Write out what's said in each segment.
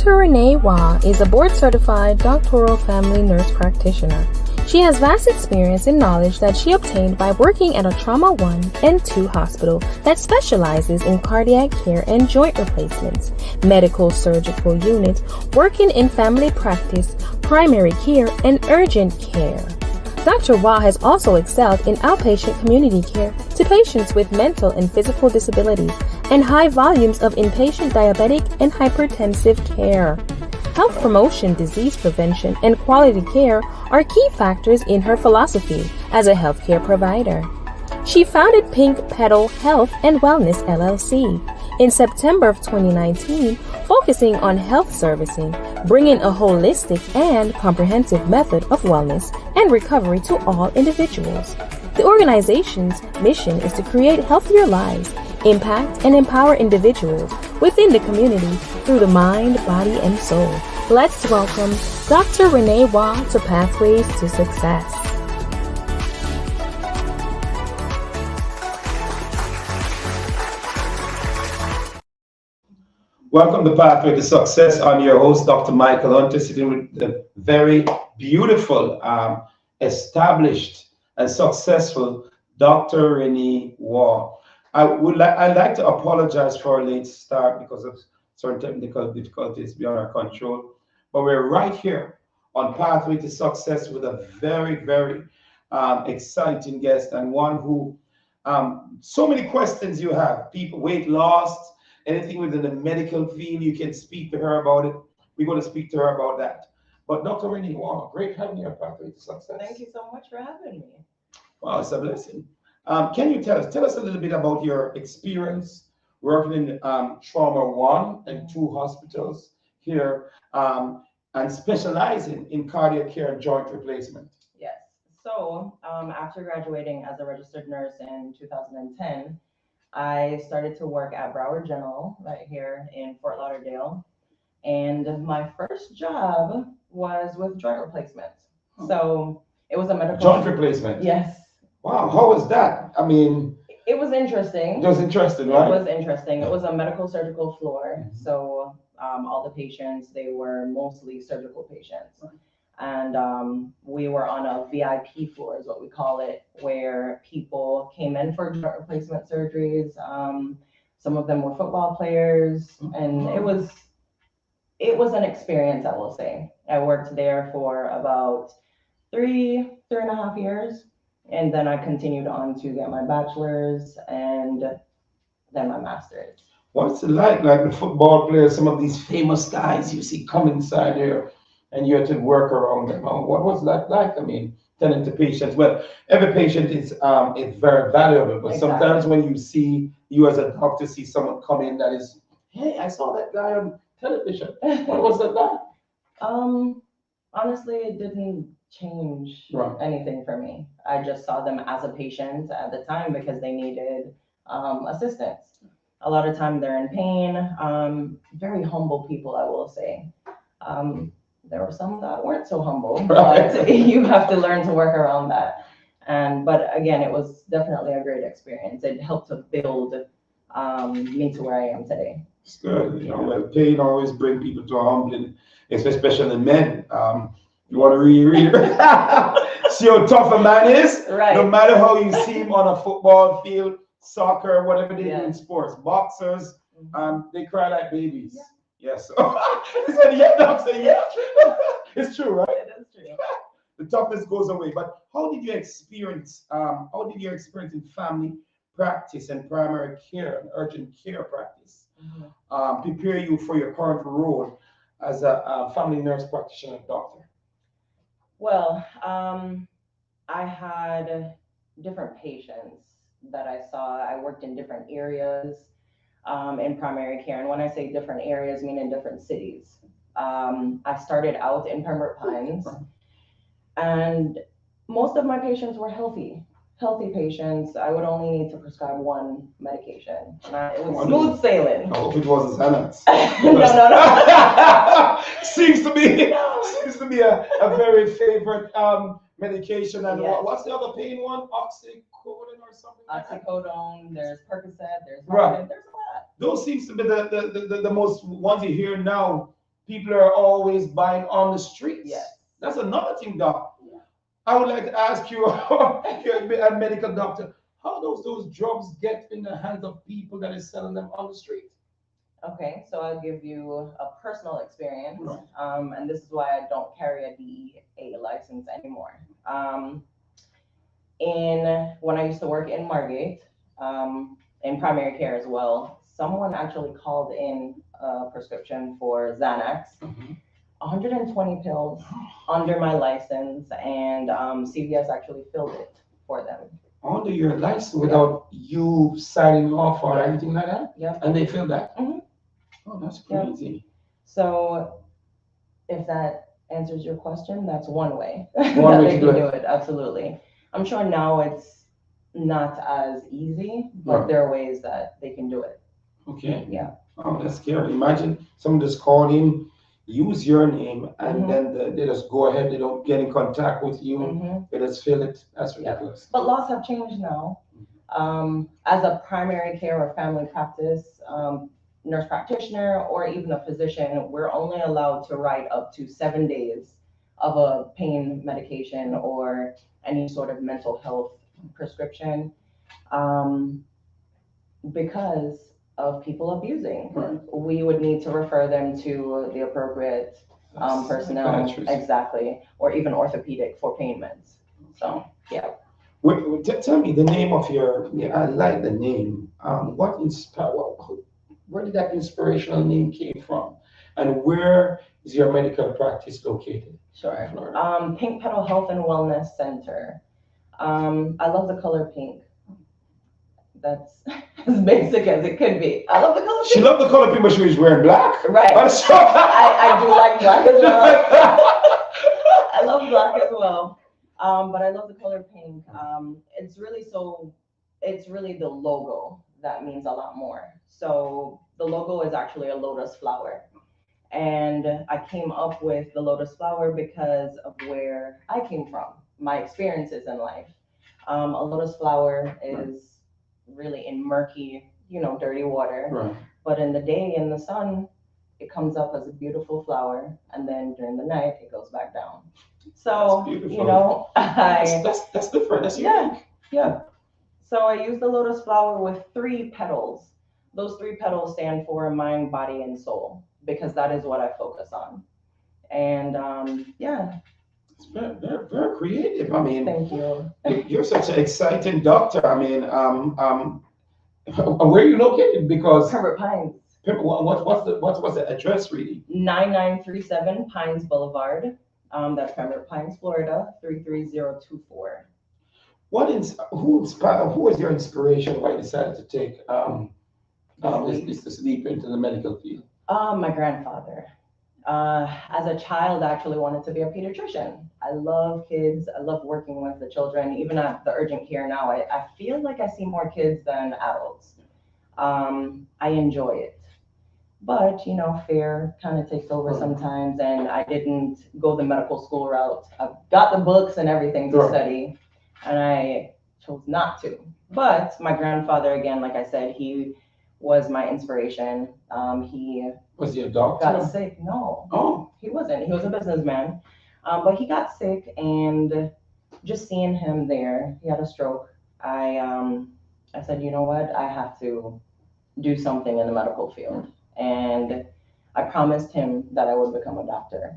Dr. Renee Waugh is a board-certified doctoral family nurse practitioner. She has vast experience and knowledge that she obtained by working at a Trauma 1 and 2 hospital that specializes in cardiac care and joint replacements, medical surgical units, working in family practice, primary care, and urgent care. Dr. Waugh has also excelled in outpatient community care to patients with mental and physical disabilities and high volumes of inpatient diabetic and hypertensive care. Health promotion, disease prevention, and quality care are key factors in her philosophy as a healthcare provider. She founded Pink Petal Health and Wellness LLC in September of 2019, focusing on health servicing, bringing a holistic and comprehensive method of wellness and recovery to all individuals. The organization's mission is to create healthier lives, impact and empower individuals within the community through the mind, body, and soul. Let's welcome Dr. Renee Waugh to Pathways to Success. Welcome to Pathway to Success. I'm your host, Dr. Michael Hunter, sitting with the very beautiful, established, and successful Dr. Renee Waugh. I'd like to apologize for a late start because of certain technical difficulties beyond our control. But we're right here on Pathway to Success with a very, very exciting guest, and one who, so many questions you have, people, weight loss, anything within the medical field, you can speak to her about it. We're going to speak to her about that. But Dr. Renee Waugh, great having you on Pathway to Success. Thank you so much for having me. Wow, it's a blessing. Can you tell us a little bit about your experience working in Trauma 1 and 2 hospitals here and specializing in cardiac care and joint replacement? Yes. So after graduating as a registered nurse in 2010, I started to work at Broward General right here in Fort Lauderdale. And my first job was with joint replacements. So it was a medical joint replacement. Yes. Wow, how was that? I mean, it was interesting. It was interesting, right? It was interesting. It was a medical surgical floor. Mm-hmm. So all the patients, they were mostly surgical patients. Right. And we were on a VIP floor, is what we call it, where people came in for joint replacement surgeries. Some of them were football players, and it was an experience, I will say. I worked there for about three and a half years, and then I continued on to get my bachelor's and then my master's. What's it like the football players, some of these famous guys you see come inside here, and you have to work around them? What was that like? I mean, telling to patients, well, every patient is very valuable, but exactly. Sometimes when you as a doctor see someone come in that is, hey, I saw that guy on television. What was that like? Honestly, it didn't change anything for me. I just saw them as a patient at the time because they needed assistance. A lot of time they're in pain. Very humble people, I will say. There were some that weren't so humble, but you have to learn to work around that. But again, it was definitely a great experience. It helped to build me to where I am today. It's good. Well, pain always brings people to a humbling, especially men. You want to really see how tough a man is? Right. No matter how you see him on a football field, soccer, whatever they do in sports, boxers, they cry like babies. Yeah. Yes. He said, yeah, doctor, yeah. It's true, right? It is true. The toughness goes away. But how did you experience in family practice and primary care and urgent care practice prepare you for your current role as a family nurse practitioner doctor? Well, I had different patients that I saw. I worked in different areas in primary care. And when I say different areas, I mean in different cities. I started out in Pembroke Pines, and most of my patients were healthy patients. I would only need to prescribe one medication. It was smooth sailing. I hope it wasn't Xanax. No. Seems to be a very favorite medication. And what's the other pain one? Oxycodone or something? Oxycodone. There's Percocet. There's Morphine. There's a lot. Those seems to be the most ones you hear now. people are always buying on the streets. Yes. That's another thing, Doc. Yeah. I would like to ask you, you're a medical doctor, how does those drugs get in the hands of people that is selling them on the street? Okay, so I'll give you a personal experience, Right. and this is why I don't carry a DEA license anymore. When I used to work in Margate, in primary care as well, someone actually called in a prescription for Xanax, 120 pills under my license, and CVS actually filled it for them. Under your license without you signing off or Yeah. anything like that? Yep. And they feel that? Mhm. Oh, that's Yep. crazy. So if that answers your question, that's one way One that way they to can do do it. it. Absolutely. I'm sure now it's not as easy, but Right. there are ways that they can do it. Okay. Yeah. Oh, that's scary. Imagine someone just called in, use your name, and Mhm. then they just go ahead. They don't get in contact with you. Mhm. They just fill it. That's Yeah. ridiculous. But laws have changed now. As a primary care or family practice nurse practitioner or even a physician, we're only allowed to write up to 7 days of a pain medication or any sort of mental health prescription because of people abusing. Right. We would need to refer them to the appropriate personnel, Psychiatrist. exactly, or even orthopedic for pain meds. So, yeah. Tell me the name of your. Yeah, I like the name. What inspired? Where did that inspirational name came from? And where is your medical practice located? Sure. Florida. Pink Petal Health and Wellness Center. I love the color pink. That's as basic as it could be. I love the color She pink. loved the color pink, but she was wearing black. Right. I'm sorry. I do like black as well. I love black as well. But I love the color pink. It's really the logo that means a lot more. So the logo is actually a lotus flower. And I came up with the lotus flower because of where I came from, my experiences in life. A lotus flower is really in murky, dirty water. Right. But in the day, in the sun, it comes up as a beautiful flower. And then during the night, it goes back down. So, That's beautiful. That's different. That's unique. Yeah. So I use the lotus flower with 3 petals. Those 3 petals stand for mind, body, and soul, because that is what I focus on. And yeah. It's very creative. I mean, Thank you. you're such an exciting doctor. I mean, where are you located? Because Pembroke Pines. What's the address really? 9937 Pines Boulevard. That's Pembroke Pines, Florida, 33024. Who was your inspiration? Why you decided to take this leap into the medical field? My grandfather. As a child, I actually wanted to be a pediatrician. I love kids. I love working with the children. Even at the urgent care now, I feel like I see more kids than adults. I enjoy it. But, fear kind of takes over sometimes, and I didn't go the medical school route. I've got the books and everything to study, and I chose not to. But my grandfather, again, like I said, he was my inspiration. Was he a doctor? Got sick. No. Oh. He wasn't. He was a businessman. But he got sick, and just seeing him there, he had a stroke. I said, you know what? I have to do something in the medical field. And I promised him that I would become a doctor,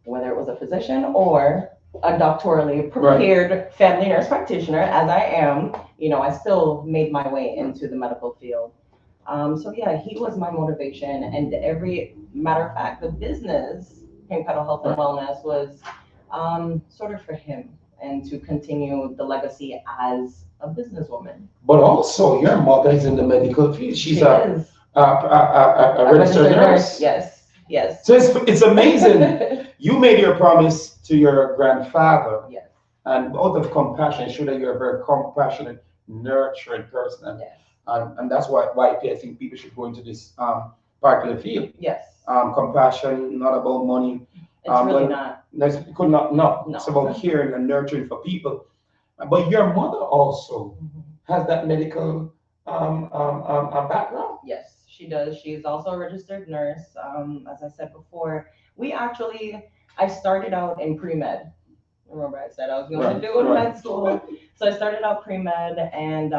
whether it was a physician or a doctorally prepared family nurse practitioner, as I am. I still made my way into the medical field. So yeah, he was my motivation, and every matter of fact, the business, Pink Petal Health and Wellness, was sort of for him and to continue the legacy as a businesswoman. But also, your mother is in the medical field. She's She is. A registered nurse. Yes. So it's amazing. You made your promise to your grandfather. Yes. And out of compassion, show that you're a very compassionate, nurturing person. Yes. And that's why I think people should go into this particular field. Yes. Compassion, not about money. It's really not. It could not. No. No. It's about caring and nurturing for people. But your mother also has that medical background. Yes, she does. She's also a registered nurse. As I said before, I started out in pre-med. Remember I said I was going to do med school. So I started out pre-med, and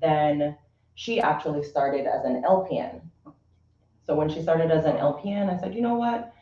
then she actually started as an LPN. So when she started as an LPN, I said, you know what?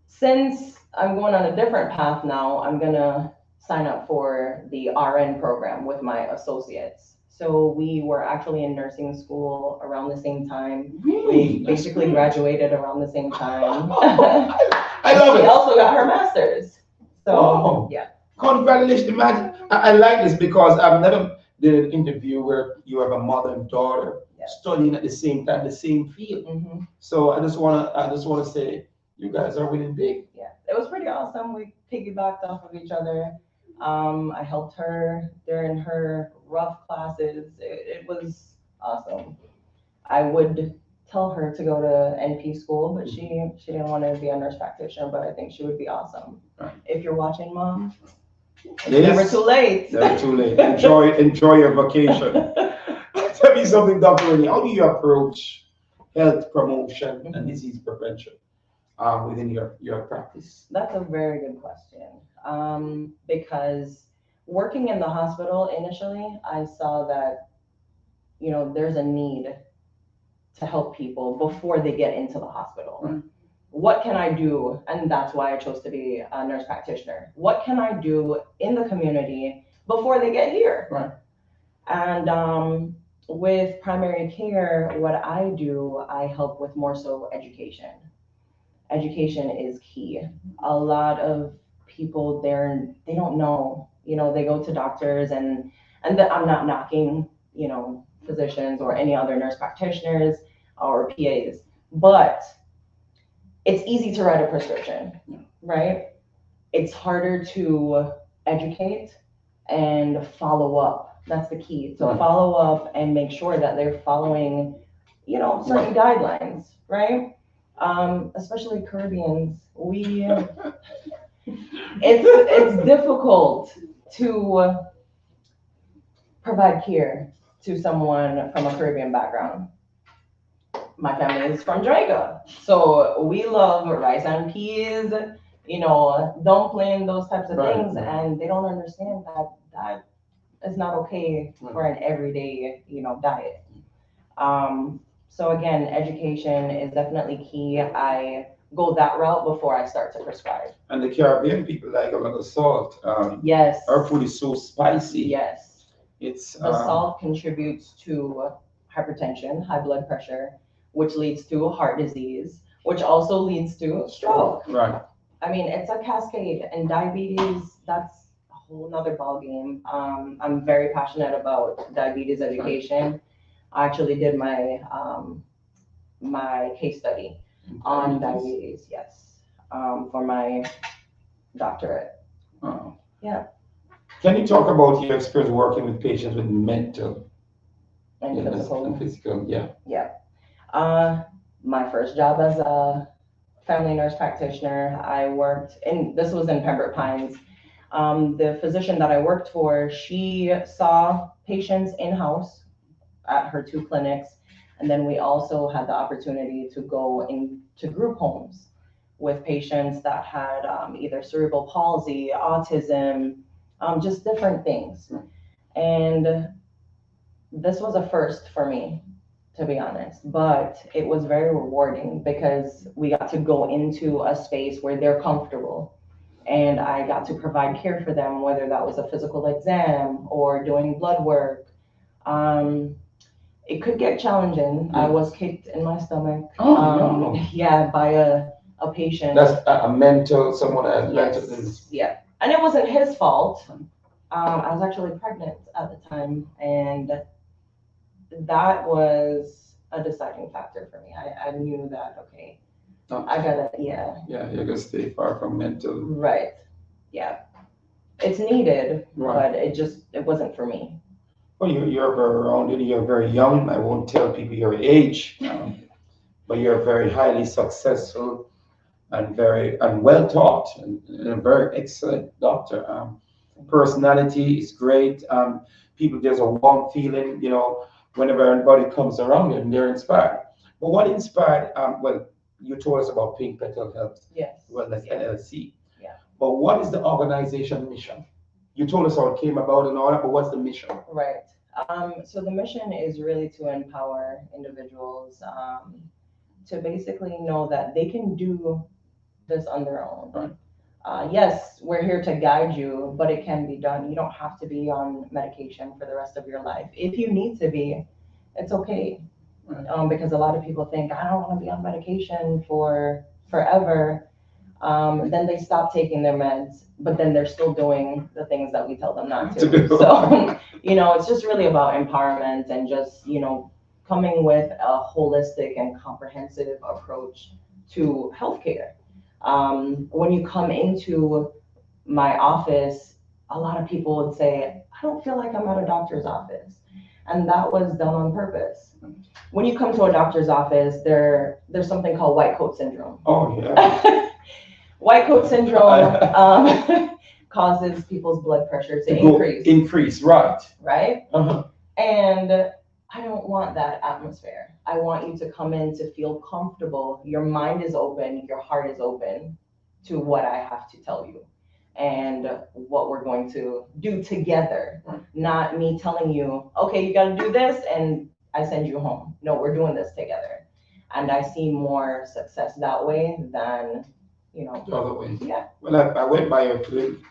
Since I'm going on a different path now, I'm going to sign up for the RN program with my associates. So we were actually in nursing school around the same time. Really? We basically graduated around the same time. I love it. She also got her master's. So, Wow. yeah. Congratulations. Imagine, I like this because I've never did an interview where you have a mother and daughter studying at the same time, the same field. Mm-hmm. So I just wanna say you guys are winning big. Yeah, it was pretty awesome. We piggybacked off of each other. I helped her during her rough classes. It was awesome. I would tell her to go to NP school, but she didn't want to be a nurse practitioner, but I think she would be awesome. Right. If you're watching, Mom, it's Yes. never too late. Never too late. Enjoy your vacation. Tell me something, Dr. Renee. How do you approach health promotion and disease prevention within your practice? That's a very good question. Because working in the hospital initially, I saw that, there's a need to help people before they get into the hospital. Right. What can I do? And that's why I chose to be a nurse practitioner. What can I do in the community before they get here? Right. And with primary care, what I do, I help with more so education. Education is key. A lot of people they don't know, they go to doctors and I'm not knocking, physicians or any other nurse practitioners or PAs, but it's easy to write a prescription, right? It's harder to educate and follow up. That's the key. So follow up and make sure that they're following, certain guidelines, right? Especially Caribbeans, it's difficult to provide care to someone from a Caribbean background. My family is from Jamaica, so we love rice and peas, dumpling, those types of things, and they don't understand that is not okay for an everyday, diet. So again, education is definitely key. I go that route before I start to prescribe. And the Caribbean people like a lot of salt. Yes. Our food is so spicy. Yes. It's the salt contributes to hypertension, high blood pressure, which leads to heart disease, which also leads to stroke. Right. I mean, it's a cascade, and diabetes, that's a whole nother ballgame. I'm very passionate about diabetes education. I actually did my my case study on diabetes, yes, for my doctorate. Oh. Yeah. Can you talk about your experience working with patients with mental and physical? And physical, yeah. Yeah. My first job as a family nurse practitioner, this was in Pembroke Pines. The physician that I worked for, she saw patients in-house at her 2 clinics. And then we also had the opportunity to go into group homes with patients that had either cerebral palsy, autism, just different things. And this was a first for me, to be honest, but it was very rewarding because we got to go into a space where they're comfortable, and I got to provide care for them, whether that was a physical exam or doing blood work. It could get challenging. I was kicked in my stomach. No. Yeah, by a patient. That's someone that has mental illness. Yeah, and it wasn't his fault. I was actually pregnant at the time, and that was a deciding factor for me. I knew that, okay, I gotta, Yeah, you're gonna stay far from mental. Right, yeah. It's needed, Right. but it wasn't for me. Well, you're very rounded, you're very young. I won't tell people your age, but you're very highly successful and well taught and a very excellent doctor. Personality is great. People, there's a warm feeling, whenever anybody comes around you and they're inspired. But what inspired, well, you told us about Pink Petal Health Yes. Wellness Yeah. LLC. Yeah. But what is the organization mission? You told us how it came about and all that, but what's the mission? Right. So the mission is really to empower individuals to basically know that they can do this on their own. Right. Yes, we're here to guide you, but it can be done. You don't have to be on medication for the rest of your life. If you need to be, it's okay. Right. Because a lot of people think, I don't want to be on medication for forever. Then they stop taking their meds, but then they're still doing the things that we tell them not to. So, it's just really about empowerment and just, coming with a holistic and comprehensive approach to healthcare. When you come into my office, a lot of people would say, I don't feel like I'm at a doctor's office. And that was done on purpose. When you come to a doctor's office, there's something called white coat syndrome. Oh, yeah. White coat syndrome causes people's blood pressure to increase. Increase, right. Right? Uh-huh. And I don't want that atmosphere. I want you to come in to feel comfortable. Your mind is open, your heart is open to what I have to tell you and what we're going to do together. Not me telling you, okay, you got to do this and I send you home. No, we're doing this together. And I see more success that way than, The other way. Yeah. Well, I went by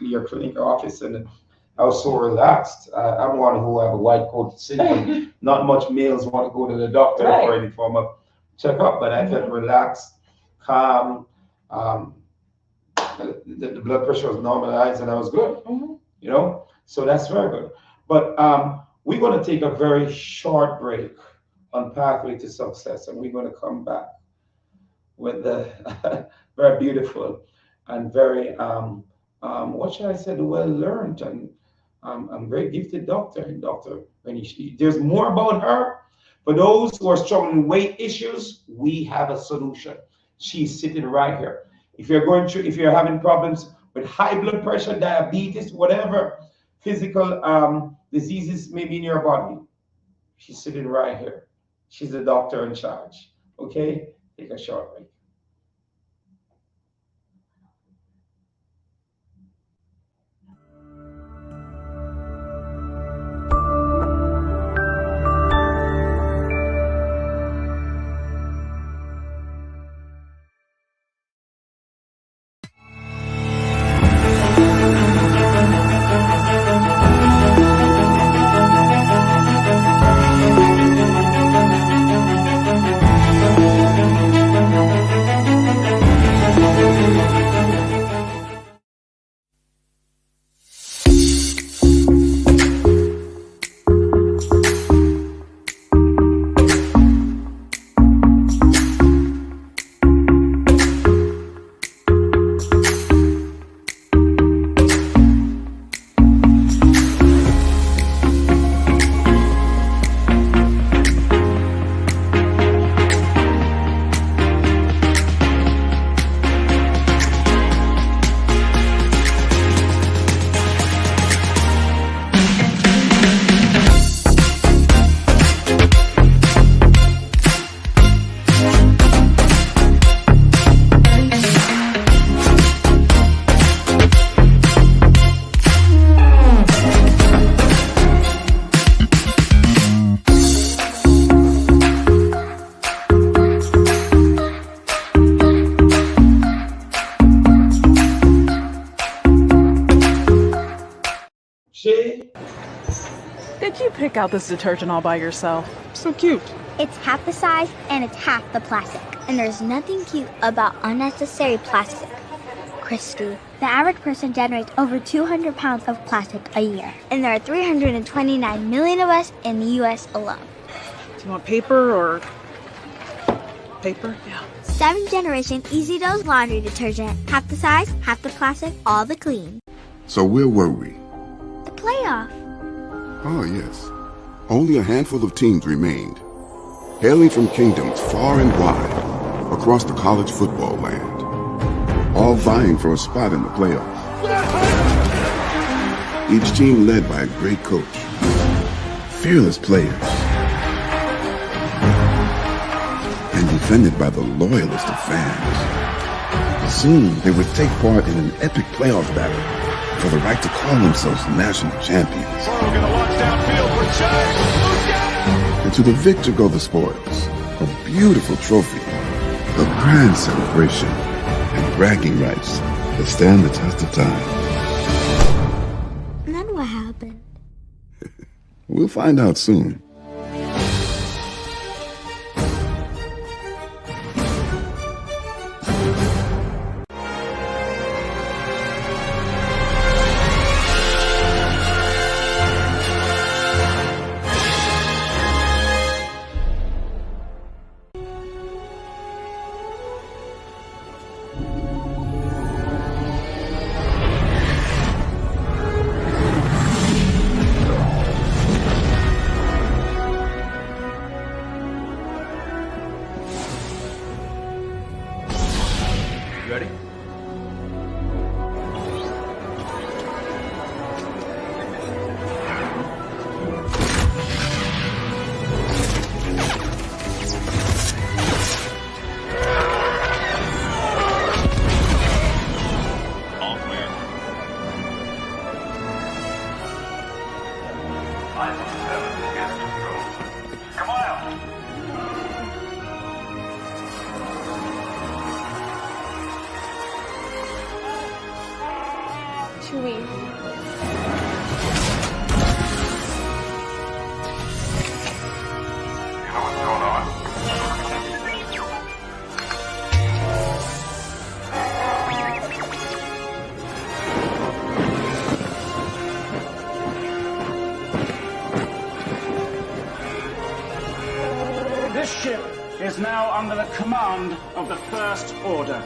your clinic office and I was so relaxed. I'm one who have a white coat syndrome. Not much males want to go to the doctor Right. for any form of checkup, but I felt relaxed, calm. The blood pressure was normalized and I was good. So that's very good. But we're going to take a very short break on Pathway to Success, and we're going to come back with the very beautiful and very what should I say, the well learned and very gifted Dr. Renee. There's more about her. For those who are struggling with weight issues, we have a solution. She's sitting right here. If you're having problems with high blood pressure, diabetes, whatever physical diseases may be in your body, she's sitting right here. She's the doctor in charge. Okay? Take a short break. Did you pick out this detergent all by yourself? So cute. It's half the size and it's half the plastic. And there's nothing cute about unnecessary plastic. Christy, the average person generates over 200 pounds of plastic a year. And there are 329 million of us in the US alone. Do you want paper or paper? Yeah. 7th generation Easy Dose laundry detergent. Half the size, half the plastic, all the clean. So where were we? The playoff. Oh, yes. Only a handful of teams remained, hailing from kingdoms far and wide across the college football land, all vying for a spot in the playoffs. Each team led by a great coach, fearless players, and defended by the loyalist of fans. Soon, they would take part in an epic playoff battle for the right to call themselves national champions. And to the victor go the spoils, a beautiful trophy, a grand celebration, and bragging rights that stand the test of time. And then what happened? We'll find out soon. Ready? All clear. Come on out. Chewie. You know what's going on? This ship is now under the command of the First Order.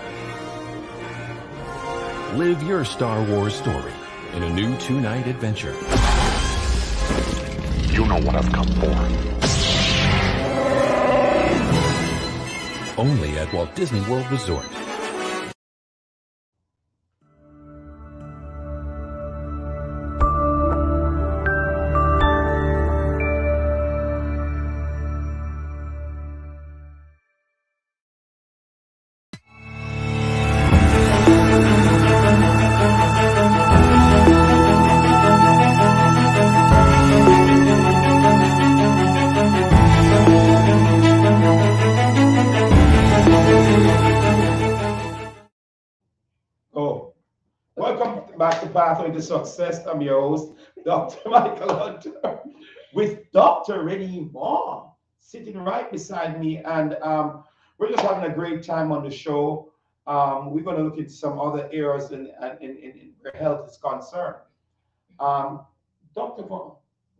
Live your Star Wars story in a new 2-night adventure. You know what I've come for. Only at Walt Disney World Resort. Oh, welcome back to Pathway to Success. I'm your host, Dr. Michael Hunter, with Dr. Renee Waugh sitting right beside me, and we're just having a great time on the show. We're going to look at some other areas in where health is concerned. Dr.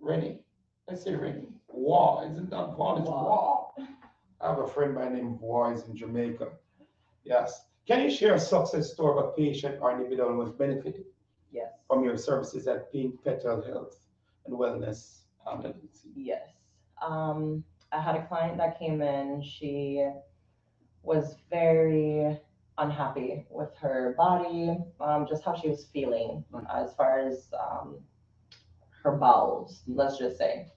Renee, let's say Renee Waugh, isn't that Waugh? It's Waugh. I have a friend by the name of Waugh, he's in Jamaica. Yes. Can you share a success story of a patient or individual who has benefited Yes. from your services at Pink Petal Health and Wellness LLC? Yes. I had a client that came in. She was very unhappy with her body, just how she was feeling as far as her bowels, let's just say.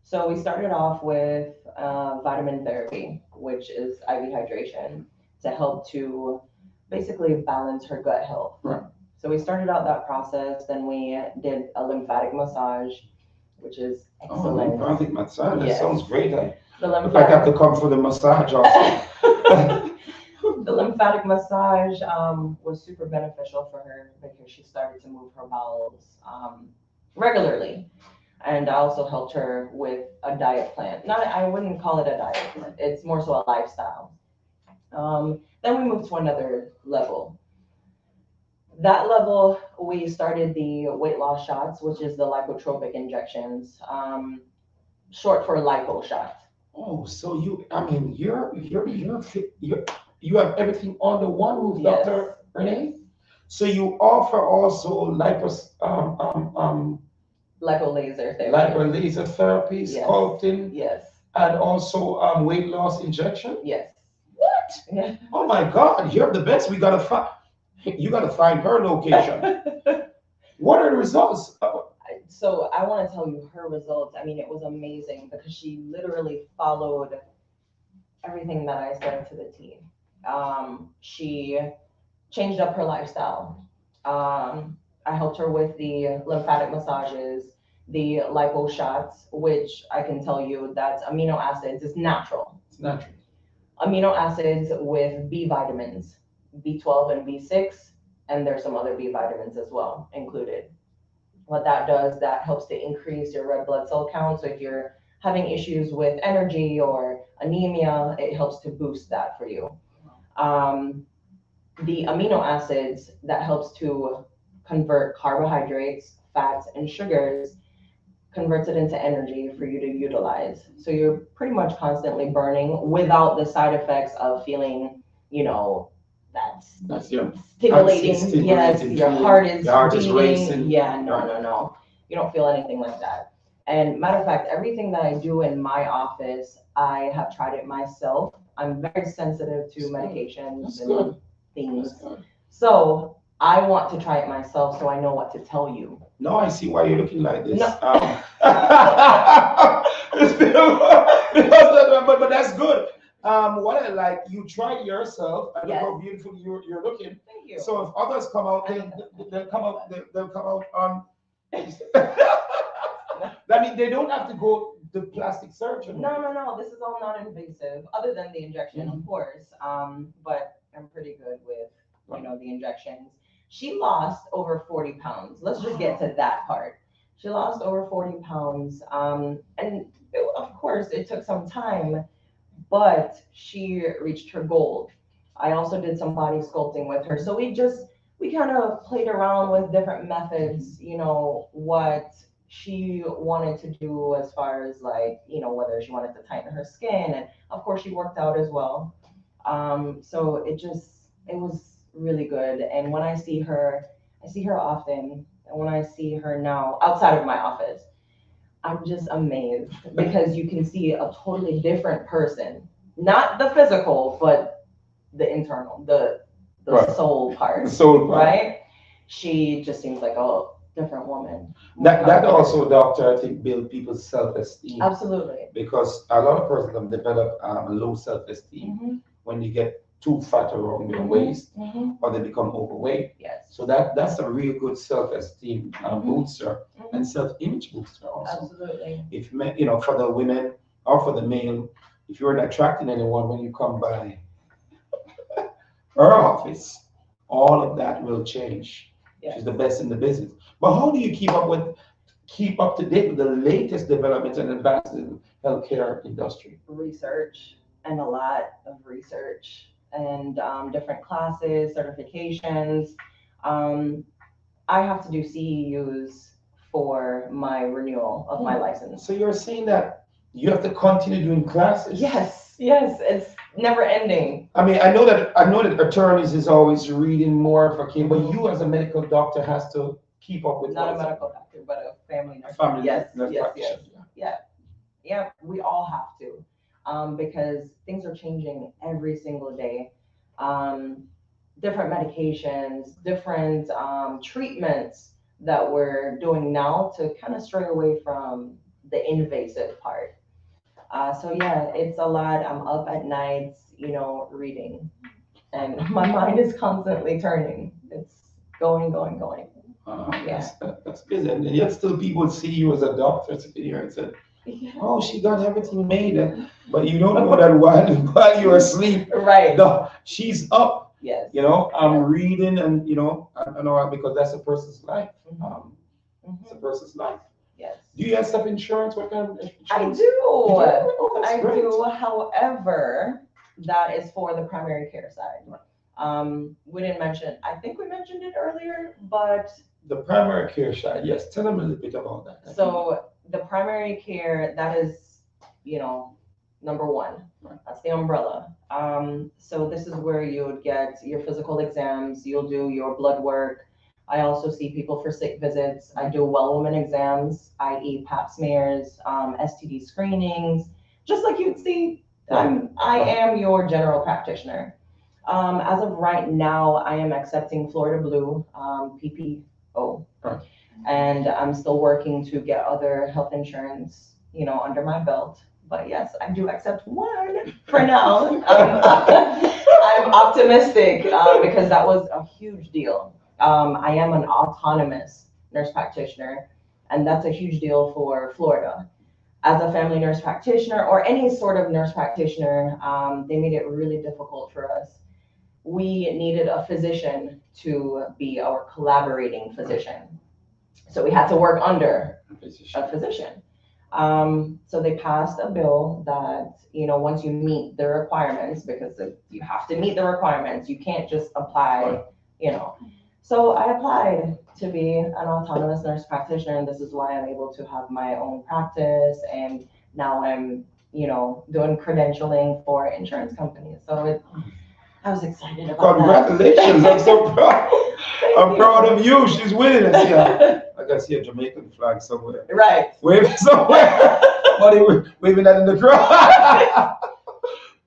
So we started off with vitamin therapy, which is IV hydration, to help to basically balance her gut health. Right. So we started out that process. Then we did a lymphatic massage, which is excellent. Oh, lymphatic massage. That Yes. sounds great. The If I have to come for the massage also. The lymphatic massage was super beneficial for her because she started to move her bowels regularly. And I also helped her with a diet plan. I wouldn't call it a diet. It's more so a lifestyle. Then we moved to another level. That level, we started the weight loss shots, which is the lipotropic injections, short for lipo shot. Oh, so you have everything under one roof, Yes. Dr. Renee? So you offer also Lipo laser therapy. laser therapy, Yes. sculpting, Yes. and also weight loss injection? Yes. What? Yeah. Oh my God, you're the best. You gotta find her location. What are the results? So I want to tell you her results. I mean, it was amazing because she literally followed everything that I said to the T. She changed up her lifestyle. I helped her with the lymphatic massages, the lipo shots, which I can tell you that's amino acids. It's natural. It's natural. Amino acids with B vitamins, B12 and B6, and there's some other B vitamins as well included. What that does, that helps to increase your red blood cell count. So if you're having issues with energy or anemia, it helps to boost that for you. The amino acids, that helps to convert carbohydrates, fats, and sugars, converts it into energy for you to utilize. So you're pretty much constantly burning without the side effects of feeling, That's your stimulating. Yes, your heart is beating. racing. Yeah, no. You don't feel anything like that. And matter of fact, everything that I do in my office, I have tried it myself. I'm very sensitive to medications and things. So I want to try it myself so I know what to tell you. No, I see why you're looking like this. No. But that's good. What I like, you try it yourself, and Yes. look how beautiful you're looking. Thank you. So if others come out, they'll come out. I mean, they don't have to go to plastic surgery. No. This is all non-invasive, other than the injection, of course. But I'm pretty good with, the injections. She lost over 40 pounds. Let's just get to that part. She lost over 40 pounds. Of course, it took some time, but she reached her goal. I also did some body sculpting with her. So we kind of played around with different methods, what she wanted to do as far as whether she wanted to tighten her skin. And of course she worked out as well. So it was really good. And when I see her often. And when I see her now outside of my office, I'm just amazed because you can see a totally different person, not the physical, but the internal, the Right. soul part. The soul part. Right? She just seems like a different woman. That also, doctor, I think, build people's self-esteem. Absolutely. Because a lot of persons have developed low self-esteem when you get too fat around their waist or they become overweight. Yes. So that's a real good self-esteem booster and self-image booster also. Absolutely. If for the women or for the male, if you're not attracting anyone when you come by her office, all of that will change. Yes. She's the best in the business. But how do you keep up to date with the latest developments and advances in healthcare industry? Research, and a lot of research, and different classes, certifications. I have to do CEUs for my renewal of my license. So you're saying that you have to continue doing classes? Yes, it's never ending. I mean, I know that attorneys is always reading more for kids, but you as a medical doctor has to keep up with. Not a medical doctor, but a family nurse. Family yes, nurse yes, practitioner. Yeah. We all have to, because things are changing every single day. Different medications, different treatments that we're doing now to kind of stray away from the invasive part. So yeah, it's a lot. I'm up at nights, reading, and my mind is constantly turning. It's going. That's busy. And yet still people see you as a doctor sitting here and say, oh, she got everything made. But you don't know that while you're asleep. Right. No, she's up. Yes. I'm reading and, and all that, because that's a person's life. It's a person's life. Yes. Do you have self-insurance? What kind of insurance? I do. Oh, that's I great. do. However, that is for the primary care side. We didn't mention, I think we mentioned it earlier, but The primary care side, yes. Tell them a little bit about that. so the primary care, that is, number one. Right. That's the umbrella. So this is where you would get your physical exams, you'll do your blood work. I also see people for sick visits. I do well woman exams, i.e. pap smears, STD screenings, just like you'd see. I am your general practitioner. As of right now, I am accepting Florida Blue, PPO. Right. And I'm still working to get other health insurance, under my belt. but yes, I do accept one for now. I'm optimistic because that was a huge deal. I am an autonomous nurse practitioner, and that's a huge deal for Florida. As a family nurse practitioner or any sort of nurse practitioner, they made it really difficult for us. We needed a physician to be our collaborating physician. So we had to work under a physician. So they passed a bill that, once you meet the requirements, because you have to meet the requirements, you can't just apply, So I applied to be an autonomous nurse practitioner, and this is why I'm able to have my own practice. And now I'm, doing credentialing for insurance companies. So I was excited about Congratulations! that. I'm so proud. I'm proud of you. She's winning it here. I can see a Jamaican flag somewhere. Right. Waving somewhere. Buddy, waving that in the crowd.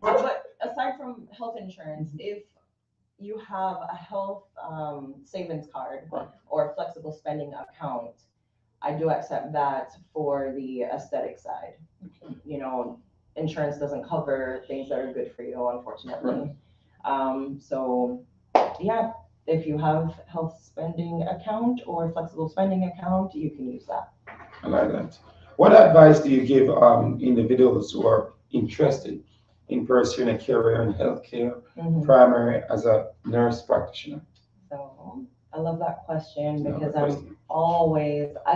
But aside from health insurance, if you have a health savings card or flexible spending account, I do accept that for the aesthetic side. Insurance doesn't cover things that are good for you, unfortunately. So yeah, if you have health spending account or flexible spending account, you can use that. I like that. What advice do you give individuals who are interested in pursuing a career in healthcare, primary as a nurse practitioner? So I love that question because I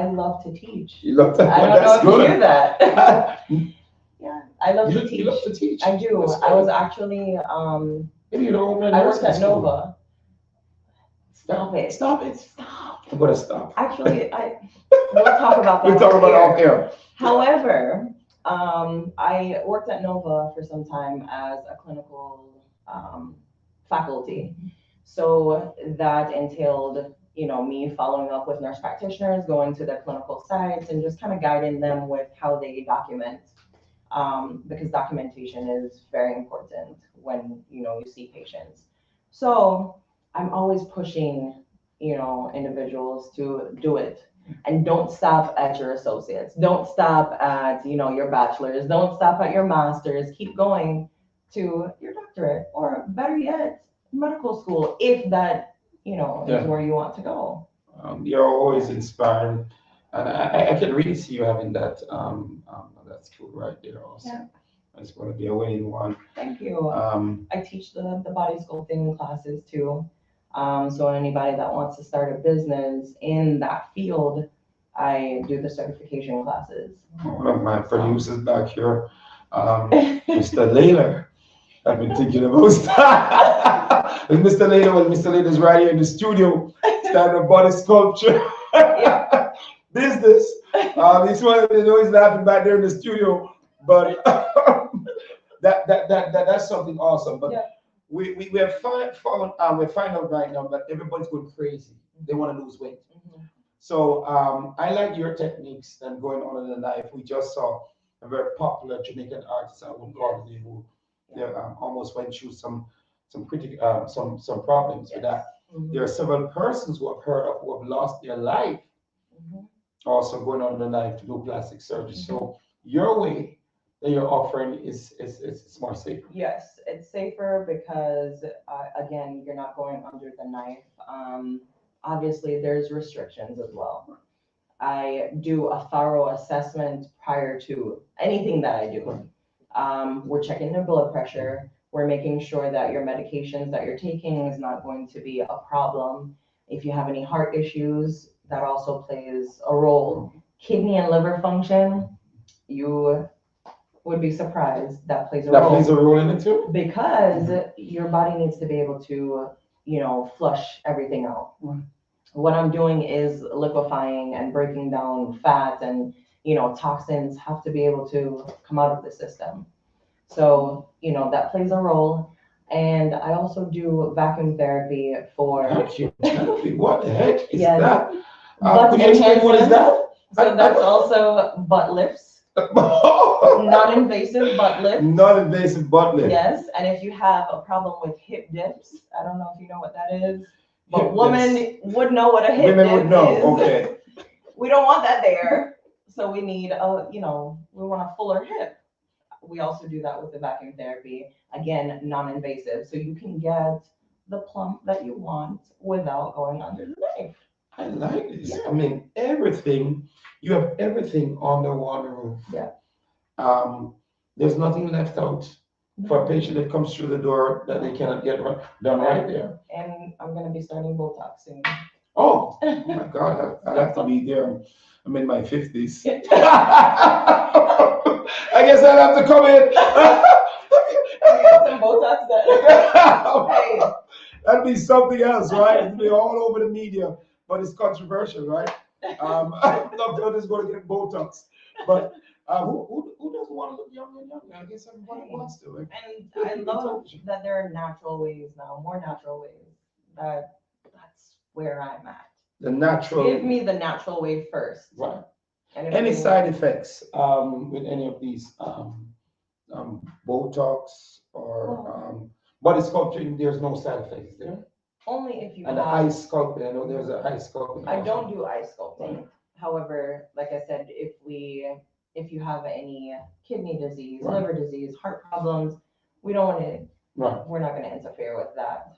love to teach. You love to, I don't know if you do that. Yeah, I love to teach. You love to teach. I do. I was actually, I worked at Nova. Stop it. Stop it. Stop. I'm gonna stop. Actually, we'll talk about that. We'll talk about it off air. However, I worked at Nova for some time as a clinical faculty. So that entailed, me following up with nurse practitioners, going to their clinical sites and just kind of guiding them with how they document. Because documentation is very important when, you see patients. So I'm always pushing, individuals to do it. And don't stop at your associates. Don't stop at, your bachelor's. Don't stop at your master's. Keep going to your doctorate, or better yet, medical school, if that, is where you want to go. You're always inspiring. And I can really see you having that school right there also. Yeah. It's going to be a winning one. Thank you. I teach the body sculpting classes too. So anybody that wants to start a business in that field, I do the certification classes. One of my producers back here, Mr. Layler, I've been thinking about and Mr. Layler's right here in the studio, starting a body sculpture business. He's one of he's laughing back there in the studio, but that's something awesome. But we have we're finding out right now that everybody's going crazy. They want to lose weight. So I like your techniques and going on in the life. We just saw a very popular Jamaican artist, I wouldn't call it, who almost went through some problems with that. There are several persons who have heard of who have lost their life, also going on in the life to do plastic surgery. So your way that you're offering is more safer. Yes, it's safer because again, you're not going under the knife. Obviously, there's restrictions as well. I do a thorough assessment prior to anything that I do. We're checking your blood pressure. We're making sure that your medications that you're taking is not going to be a problem. If you have any heart issues, that also plays a role. Kidney and liver function, you would be surprised, that plays a role. That plays a role in it too? Because your body needs to be able to, flush everything out. What I'm doing is liquefying and breaking down fat, and, toxins have to be able to come out of the system. So, that plays a role. And I also do vacuum therapy for... Vacuum therapy? What the heck is Yes. that? Butt Could you explain what is that? So that's also butt lifts. Non-invasive butt lift. Non-invasive butt lift. Yes, and if you have a problem with hip dips, I don't know if you know what that is, but Hip women dips. would know what a hip Women dip would know, is. okay. We don't want that there, so we need we want a fuller hip. we also do that with the vacuum therapy. Again, non-invasive, so you can get the plump that you want without going under the knife. I like this. Yeah. I mean, everything, you have everything under one roof. Yeah. There's nothing left out for a patient that comes through the door that they cannot get done right there. And I'm gonna be starting Botox soon. Oh, my God, I'll have to be there. I'm in my 50s. I guess I'll have to come in. Get some Botox done. Hey. That'll be something else, right? It'll be all over the media, but it's controversial, right? Doctor is going to get Botox, but who doesn't want to look young and young? I guess everybody wants to. Right? And I love that there are natural ways now, more natural ways. That's where I'm at. The natural. Give me the natural way first. Right. And if Any you- side effects with any of these Botox or body sculpting? There's no side effects there. Only if you And the have. eye sculpting, I know there's an eye sculpting. I also. don't do eye sculpting. However, like I said, if you have any kidney disease, Right. liver disease, heart problems, we don't want to. Right. We're not going to interfere with that.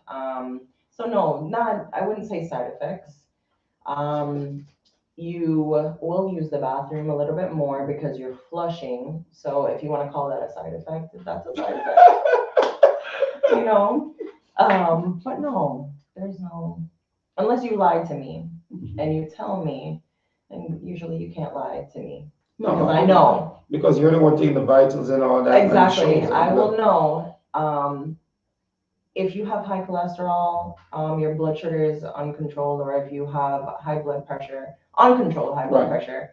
So no, I wouldn't say side effects. You will use the bathroom a little bit more because you're flushing. So if you want to call that a side effect, that's a side effect. You know, but no, there's no, unless you lie to me and you tell me, and usually you can't lie to me. No, Because I know. Because you're the one taking the vitals and all that. and Exactly. shows I and will know. If you have high cholesterol, your blood sugar is uncontrolled, or if you have high blood pressure, uncontrolled high blood Right. pressure,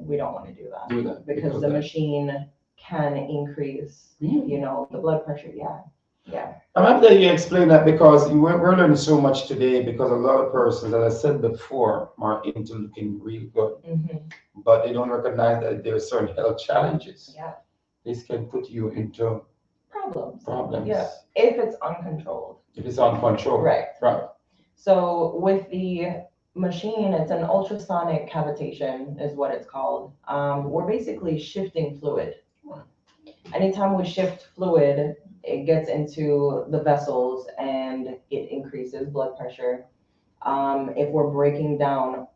we don't want to do that. Do that Because the machine can increase, Really? the blood pressure. Yeah. Yeah. I'm happy that you explained that because we're learning so much today because a lot of persons, as I said before, are into looking real good, but they don't recognize that there are certain health challenges. Yeah. This can put you into problems. Yeah. If it's uncontrolled. If it's uncontrolled. Right. Right. So with the machine, it's an ultrasonic cavitation is what it's called. We're basically shifting fluid. Anytime we shift fluid, it gets into the vessels and it increases blood pressure. If we're breaking down,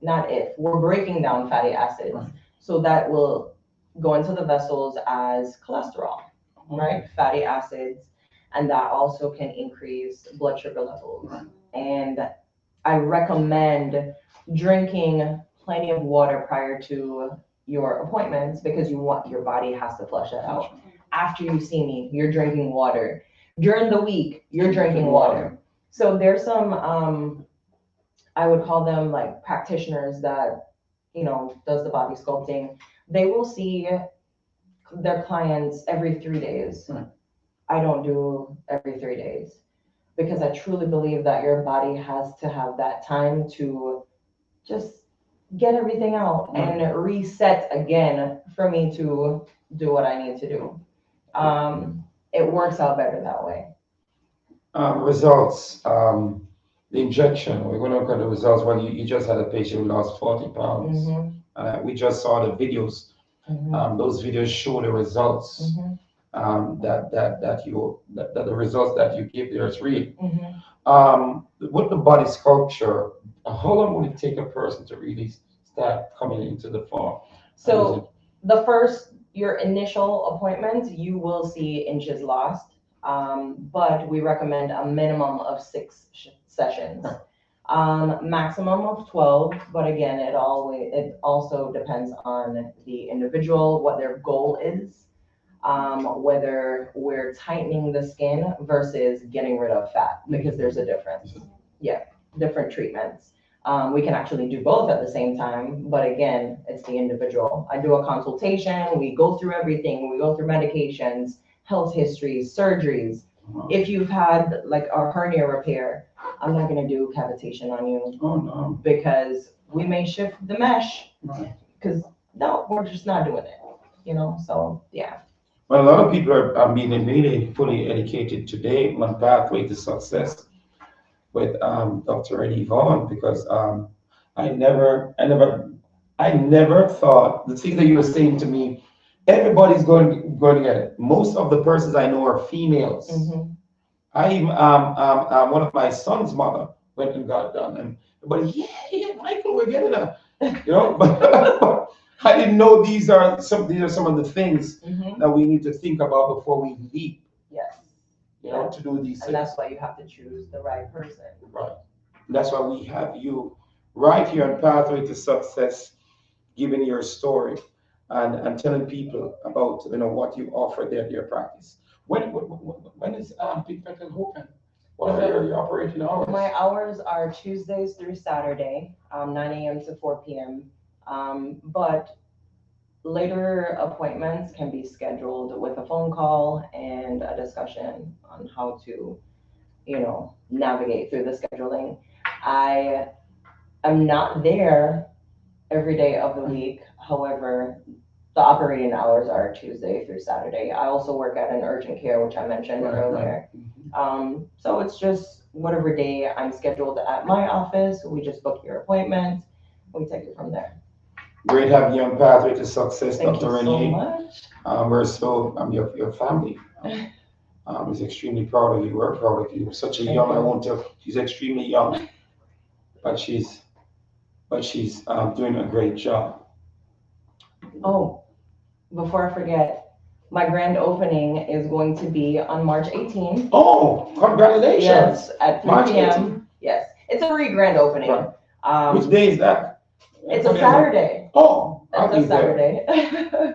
we're breaking down fatty acids. Right. So that will go into the vessels as cholesterol, right? Fatty acids. And that also can increase blood sugar levels. Right. And I recommend drinking plenty of water prior to your appointments because your body has to flush that out. After you see me, you're drinking water. During the week, you're drinking water. So there's some, I would call them like practitioners that, does the body sculpting. They will see their clients every 3 days. Right. I don't do every 3 days because I truly believe that your body has to have that time to just get everything out and reset again for me to do what I need to do. It works out better that way. Results. The injection. We're going to look at the results. Well, you just had a patient who lost 40 pounds. We just saw the videos. Those videos show the results. That the results that you give there is real. With the body sculpture, how long would it take a person to really start coming into the form? So your initial appointment, you will see inches lost, but we recommend a minimum of 6 sessions. Maximum of 12, but again, it also depends on the individual, what their goal is. Whether we're tightening the skin versus getting rid of fat, because there's a difference. Yeah, different treatments. We can actually do both at the same time, but again, it's the individual. I do a consultation, we go through everything, we go through medications, health histories, surgeries. If you've had like a hernia repair, I'm not gonna do cavitation on you. Oh no. Because we may shift the mesh, Right. because no, we're just not doing it, so yeah. Well, a lot of people are being really fully educated today on pathway to success with Dr. Renee Vaughan because I never thought the things that you were saying to me Everybody's going to get it. Most of the persons I know are females. Mhm. I even one of my son's mother went and got it done, and everybody, yeah, Michael, we're getting a, but I didn't know these are some of the things Mhm. that we need to think about before we leap, Yes. to do these And things. that's why you have to choose the right person. Right. That's why we have you right here on Pathway to Success, giving your story and telling people about what you offer there at your practice. When is Big Metal open? What are your operating hours? My hours are Tuesdays through Saturday, 9 a.m. to 4 p.m. But later appointments can be scheduled with a phone call and a discussion on how to, navigate through the scheduling. I am not there every day of the week. However, the operating hours are Tuesday through Saturday. I also work at an urgent care, which I mentioned earlier. So it's just whatever day I'm scheduled at my office, we just book your appointment. We take it from there. Great having you on Pathway to Success, Thank Dr. you so Renee. much. We're so your family is extremely proud of you. We're proud of you. Such a Thank young, I you. won't tell. She's extremely young, but she's doing a great job. Oh, before I forget, my grand opening is going to be on March 18th. Oh, congratulations! Yes, at 3 March p.m. Yes, it's a free grand opening. Right. Which day is that? It's a Saturday. Oh, I'll It's be a there. Saturday.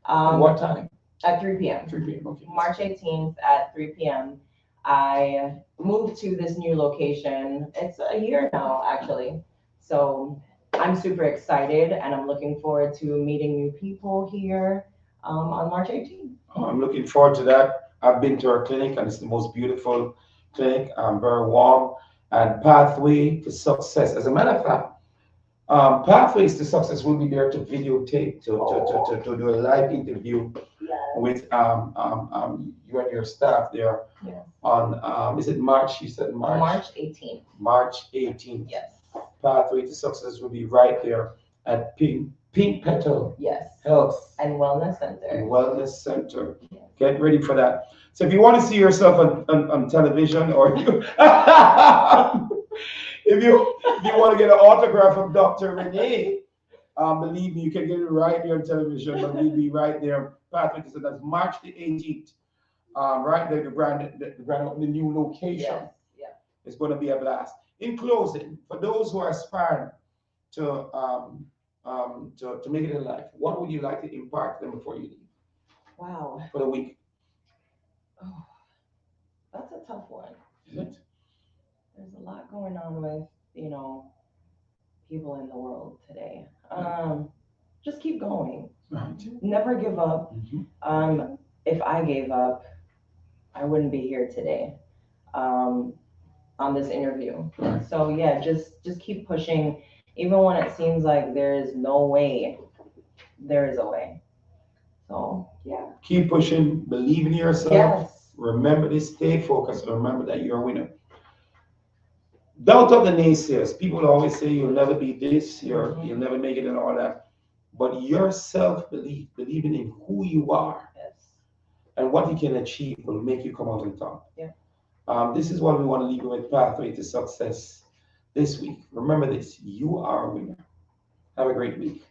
What time? At 3 p.m. 3 p.m. Okay. March 18th at 3 p.m. I moved to this new location. It's a year now, actually. So I'm super excited and I'm looking forward to meeting new people here on March 18th. Oh, I'm looking forward to that. I've been to our clinic and it's the most beautiful clinic. Very warm and Pathway to Success. As a matter of fact, Pathways to Success will be there to videotape, to do a live interview with you and your staff there on, is it March? You said March? March 18th. March 18th. Yes. Pathway to Success will be right there at Pink Petal Yes. Health And Wellness Center. and Wellness Center. Get ready for that. So if you want to see yourself on television, or if you want to get an autograph from Dr. Renee, believe me, you can get it right here on television, but we'll be right there. Pathway, so that's March the 18th. Right there, the new location. Yes. Yeah. It's going to be a blast. In closing, for those who are aspiring to make it in life, what would you like to impart to them before you leave? Wow. For the week. Oh, that's a tough one. Is it? There's a lot going on with, people in the world today. Just keep going. Right. Never give up. Mm-hmm. If I gave up, I wouldn't be here today on this interview. Right. So yeah, just keep pushing. Even when it seems like there is no way, there is a way. So yeah. Keep pushing, believe in yourself. Yes. Remember to stay focused, and remember that you're a winner. Doubt of the naysayers. People always say you'll never be this, you'll never make it and all that. But your self-belief, believing in who you are and what you can achieve will make you come out on top. Yeah. This is what we want to leave you with, Pathway to Success this week. Remember this, you are a winner. Have a great week.